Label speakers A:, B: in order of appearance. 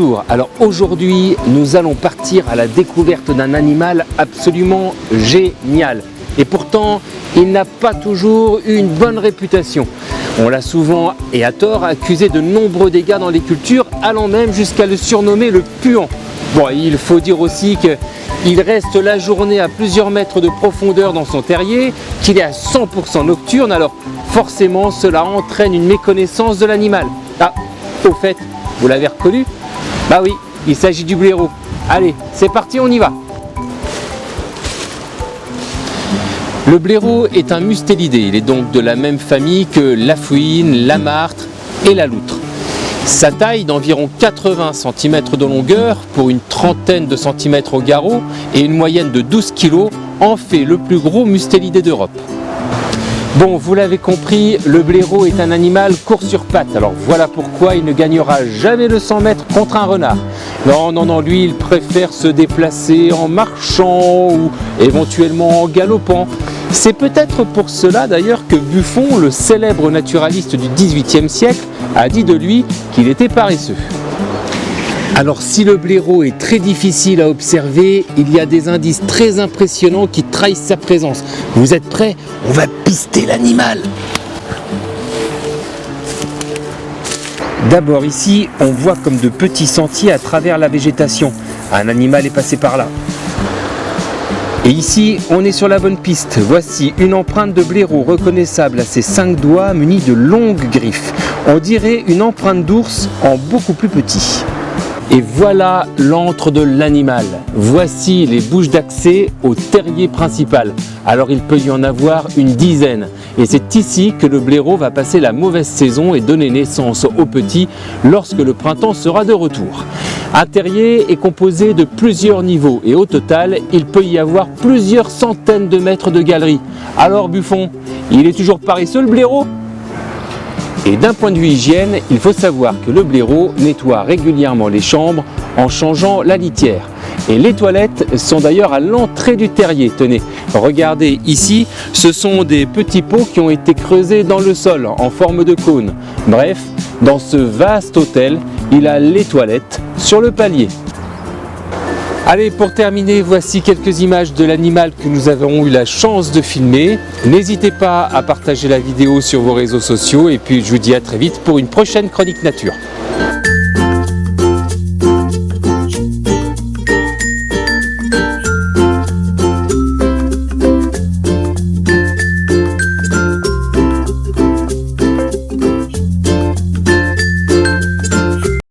A: Bonjour, alors aujourd'hui nous allons partir à la découverte d'un animal absolument génial. Et pourtant il n'a pas toujours eu une bonne réputation. On l'a souvent et à tort accusé de nombreux dégâts dans les cultures, allant même jusqu'à le surnommer le puant. Bon, il faut dire aussi qu'il reste la journée à plusieurs mètres de profondeur dans son terrier, qu'il est à 100% nocturne, alors forcément cela entraîne une méconnaissance de l'animal. Ah, au fait, vous l'avez reconnu? Bah oui, il s'agit du blaireau. Allez, c'est parti, on y va. Le blaireau est un mustélidé, il est donc de la même famille que la fouine, la martre et la loutre. Sa taille d'environ 80 cm de longueur pour une trentaine de centimètres au garrot et une moyenne de 12 kg en fait le plus gros mustélidé d'Europe. Bon, vous l'avez compris, le blaireau est un animal court sur pattes, alors voilà pourquoi il ne gagnera jamais le 100 mètres contre un renard. Non, lui il préfère se déplacer en marchant ou éventuellement en galopant. C'est peut-être pour cela d'ailleurs que Buffon, le célèbre naturaliste du XVIIIe siècle, a dit de lui qu'il était paresseux. Alors si le blaireau est très difficile à observer, il y a des indices très impressionnants qui trahissent sa présence. Vous êtes prêts? On va pister l'animal. D'abord ici, on voit comme de petits sentiers à travers la végétation. Un animal est passé par là. Et ici, on est sur la bonne piste. Voici une empreinte de blaireau reconnaissable à ses 5 doigts munis de longues griffes. On dirait une empreinte d'ours en beaucoup plus petit. Et voilà l'antre de l'animal. Voici les bouches d'accès au terrier principal. Alors il peut y en avoir une dizaine. Et c'est ici que le blaireau va passer la mauvaise saison et donner naissance aux petits lorsque le printemps sera de retour. Un terrier est composé de plusieurs niveaux et au total, il peut y avoir plusieurs centaines de mètres de galerie. Alors Buffon, il est toujours paresseux le blaireau ? Et d'un point de vue hygiène, il faut savoir que le blaireau nettoie régulièrement les chambres en changeant la litière. Et les toilettes sont d'ailleurs à l'entrée du terrier. Tenez, regardez ici, ce sont des petits pots qui ont été creusés dans le sol en forme de cône. Bref, dans ce vaste hôtel, il a les toilettes sur le palier. Allez, pour terminer, voici quelques images de l'animal que nous avons eu la chance de filmer. N'hésitez pas à partager la vidéo sur vos réseaux sociaux et puis je vous dis à très vite pour une prochaine chronique nature.